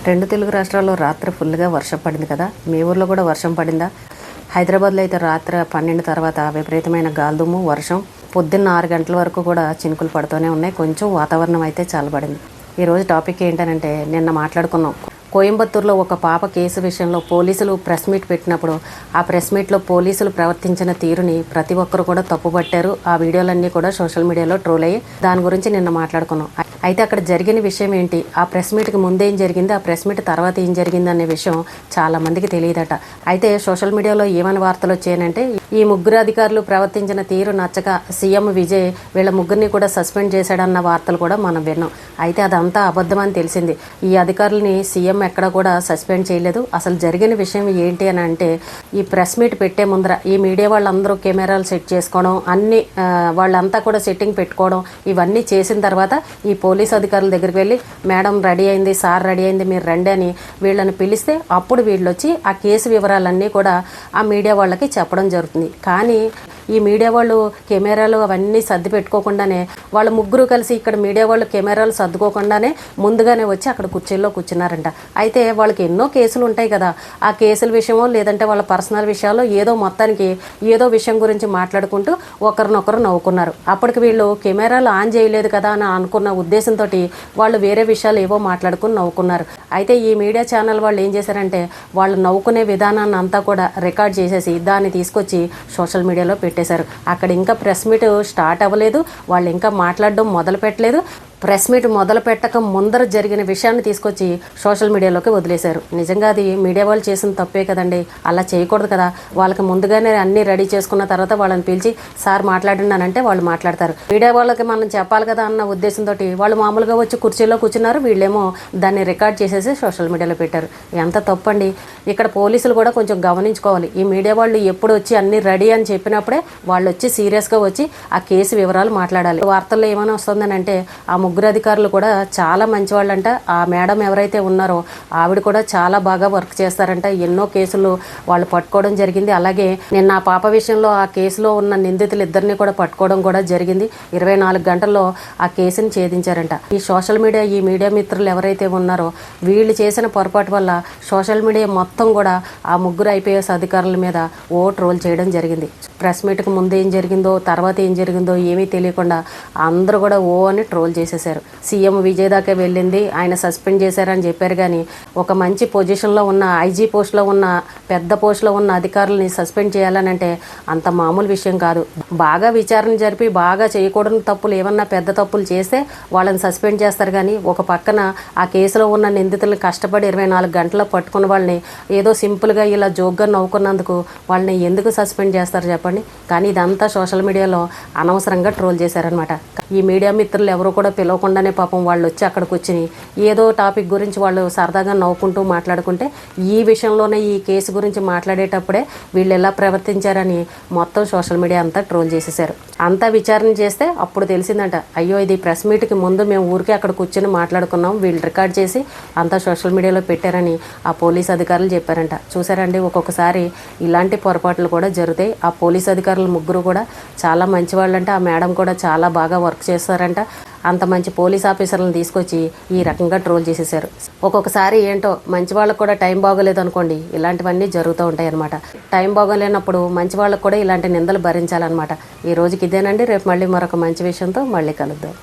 రెండు తెలుగు రాష్ట్రాల్లో రాత్రి ఫుల్గా వర్షం పడింది కదా. మీ ఊర్లో కూడా వర్షం పడిందా? హైదరాబాద్లో అయితే రాత్రి 12 తర్వాత విపరీతమైన గాల్దుమ్ము, వర్షం. పొద్దున్న 6 గంటల వరకు కూడా చినుకులు పడుతూనే ఉన్నాయి. కొంచెం వాతావరణం అయితే చల్లబడింది. ఈరోజు టాపిక్ ఏంటనంటే, నిన్న మాట్లాడుకున్నాం, కోయంబత్తూరులో ఒక పాప కేసు విషయంలో పోలీసులు ప్రెస్ మీట్ పెట్టినప్పుడు ఆ ప్రెస్ మీట్లో పోలీసులు ప్రవర్తించిన తీరుని ప్రతి ఒక్కరు కూడా తప్పుపట్టారు. ఆ వీడియోలన్నీ కూడా సోషల్ మీడియాలో ట్రోల్ అయ్యి, దాని గురించి నిన్న మాట్లాడుకున్నాం. అయితే అక్కడ జరిగిన విషయం ఏంటి, ఆ ప్రెస్ మీట్కి ముందేం జరిగింది, ఆ ప్రెస్ మీట్ తర్వాత ఏం జరిగింది అనే విషయం చాలా మందికి తెలియదట. అయితే సోషల్ మీడియాలో ఏమని వార్తలు వచ్చాయనంటే, ఈ ముగ్గురు అధికారులు ప్రవర్తించిన తీరు నచ్చక సీఎం విజయ్ వీళ్ళ ముగ్గురిని కూడా సస్పెండ్ చేశాడన్న వార్తలు కూడా మనం విన్నాం. అయితే అదంతా అబద్ధం అని తెలిసింది. ఈ అధికారులని సీఎం ఎక్కడ కూడా సస్పెండ్ చేయలేదు. అసలు జరిగిన విషయం ఏంటి అని అంటే, ఈ ప్రెస్ మీట్ పెట్టే ముందర ఈ మీడియా వాళ్ళందరూ కెమెరాలు సెట్ చేసుకోవడం, అన్ని వాళ్ళంతా కూడా సెట్టింగ్ పెట్టుకోవడం, ఇవన్నీ చేసిన తర్వాత ఈ పోలీస్ అధికారుల దగ్గరికి వెళ్ళి, మేడం రెడీ అయింది, సార్ రెడీ అయింది, మీరు రండి అని వీళ్ళని పిలిస్తే అప్పుడు వీళ్ళు వచ్చి ఆ కేసు వివరాలన్నీ కూడా ఆ మీడియా వాళ్ళకి చెప్పడం జరుగుతుంది. కానీ ఈ మీడియా వాళ్ళు కెమెరాలు అవన్నీ సర్ది పెట్టుకోకుండానే, వాళ్ళ ముగ్గురు కలిసి ఇక్కడ మీడియా వాళ్ళు కెమెరాలు సర్దుకోకుండానే ముందుగానే వచ్చి అక్కడ కుర్చీల్లో కూర్చున్నారంట. అయితే వాళ్ళకి ఎన్నో కేసులు ఉంటాయి కదా, ఆ కేసుల విషయమో లేదంటే వాళ్ళ పర్సనల్ విషయాల్లో ఏదో మొత్తానికి ఏదో విషయం గురించి మాట్లాడుకుంటూ ఒకరినొకరు నవ్వుకున్నారు. అప్పటికి వీళ్ళు కెమెరాలు ఆన్ చేయలేదు కదా అని అనుకున్న ఉద్దేశంతో వాళ్ళు వేరే విషయాలు ఏవో మాట్లాడుకుని నవ్వుకున్నారు. అయితే ఈ మీడియా ఛానల్ వాళ్ళు ఏం చేశారంటే, వాళ్ళు నవ్వుకునే విధానాన్ని అంతా కూడా రికార్డ్ చేసేసి దాన్ని తీసుకొచ్చి సోషల్ మీడియాలో పెట్టేశారు. అక్కడ ఇంకా ప్రెస్ మీట్ స్టార్ట్ అవ్వలేదు, వాళ్ళు ఇంకా మాట్లాడడం మొదలు పెట్టలేదు. ప్రెస్ మీట్ మొదలు పెట్టక ముందర జరిగిన విషయాన్ని తీసుకొచ్చి సోషల్ మీడియాలోకి వదిలేశారు. నిజంగా అది మీడియా వాళ్ళు చేసిన తప్పే కదండి, అలా చేయకూడదు కదా. వాళ్ళకి ముందుగానే అన్నీ రెడీ చేసుకున్న తర్వాత వాళ్ళని పిలిచి సార్ మాట్లాడినానంటే వాళ్ళు మాట్లాడతారు. మీడియా వాళ్ళకి మనం చెప్పాలి కదా అన్న ఉద్దేశంతో వాళ్ళు మామూలుగా వచ్చి కుర్చీలో కూర్చున్నారు, వీళ్ళేమో దాన్ని రికార్డ్ చేసేసి సోషల్ మీడియాలో పెట్టారు. ఎంత తప్పండి. ఇక్కడ పోలీసులు కూడా కొంచెం గమనించుకోవాలి. ఈ మీడియా వాళ్ళు ఎప్పుడు వచ్చి అన్నీ రెడీ అని చెప్పినప్పుడే వాళ్ళు వచ్చి సీరియస్గా వచ్చి ఆ కేసు వివరాలు మాట్లాడాలి. వార్తల్లో ఏమైనా వస్తుందని అంటే, ఆ ముగ్గురు అధికారులు కూడా చాలా మంచివాళ్ళంట. ఆ మేడం ఎవరైతే ఉన్నారో ఆవిడ కూడా చాలా బాగా వర్క్ చేస్తారంట. ఎన్నో కేసులు వాళ్ళు పట్టుకోవడం జరిగింది. అలాగే నిన్న ఆ పాప విషయంలో ఆ కేసులో ఉన్న నిందితులు ఇద్దరిని కూడా పట్టుకోవడం కూడా జరిగింది. 24 గంటల్లో ఆ కేసుని ఛేదించారంట. ఈ సోషల్ మీడియా, ఈ మీడియా మిత్రులు ఎవరైతే ఉన్నారో వీళ్ళు చేసిన పొరపాటు వల్ల సోషల్ మీడియా మొత్తం కూడా ఆ ముగ్గురు ఐపీఎస్ అధికారుల మీద ట్రోల్ చేయడం జరిగింది. ప్రెస్ మీట్కి ముందు ఏం జరిగిందో తర్వాత ఏం జరిగిందో ఏమీ తెలియకుండా అందరూ కూడా అని ట్రోల్ చేసేసారు. సీఎం విజయ్ దాకా వెళ్ళింది, ఆయన సస్పెండ్ చేశారని చెప్పారు. కానీ ఒక మంచి పొజిషన్లో ఉన్న ఐజీ పోస్ట్లో ఉన్న పెద్ద పోస్ట్లో ఉన్న అధికారులని సస్పెండ్ చేయాలనంటే అంత మామూలు విషయం కాదు. బాగా విచారణ జరిపి బాగా చేయకూడని తప్పులు ఏమన్నా పెద్ద తప్పులు చేస్తే వాళ్ళని సస్పెండ్ చేస్తారు. కానీ ఒక పక్కన ఆ కేసులో ఉన్న నిందితులను కష్టపడి 24 గంటల్లో పట్టుకున్న వాళ్ళని ఏదో సింపుల్గా ఇలా జోక్గా నవ్వుకున్నందుకు వాళ్ళని ఎందుకు సస్పెండ్ చేస్తారు చెప్పండి. కానీ ఇదంతా సోషల్ మీడియాలో అనవసరంగా ట్రోల్ చేశారనమాట. ఈ మీడియా మిత్రులు ఎవరు కూడా పిలవకుండానే పాపం వాళ్ళు వచ్చి అక్కడికి వచ్చి ఏదో టాపిక్ గురించి వాళ్ళు సరదాగా నవ్వుకుంటూ మాట్లాడుకుంటే, ఈ విషయంలోనే ఈ కేసు గురించి మాట్లాడేటప్పుడే వీళ్ళు ఎలా ప్రవర్తించారని మొత్తం సోషల్ మీడియా అంతా ట్రోల్ చేసేసారు. అంతా విచారణ చేస్తే అప్పుడు తెలిసిందంట, అయ్యో ఇది ప్రెస్ మీట్కి ముందు మేము ఊరికే అక్కడ కూర్చొని మాట్లాడుకున్నాం, వీళ్ళు రికార్డ్ చేసి అంతా సోషల్ మీడియాలో పెట్టారని ఆ పోలీస్ అధికారులు చెప్పారంట. చూసారండి, ఒక్కొక్కసారి ఇలాంటి పొరపాట్లు కూడా జరుగుతాయి. ఆ పోలీస్ అధికారులు ముగ్గురు కూడా చాలా మంచివాళ్ళంట. ఆ మేడం కూడా చాలా బాగా వర్క్ చేస్తారంట. అంత మంచి పోలీస్ ఆఫీసర్లను తీసుకొచ్చి ఈ రకంగా ట్రోల్ చేసేసారు. ఒక్కొక్కసారి ఏంటో మంచి వాళ్ళకు కూడా టైం బాగోలేదు అనుకోండి, ఇలాంటివన్నీ జరుగుతూ ఉంటాయి అన్నమాట. టైం బాగోలేనప్పుడు మంచి వాళ్ళకు కూడా ఇలాంటి నిందలు భరించాలన్నమాట. ఈ రోజుకి ఇదేనండి. రేపు మళ్ళీ మరొక మంచి విషయంతో మళ్ళీ కలుద్దాం.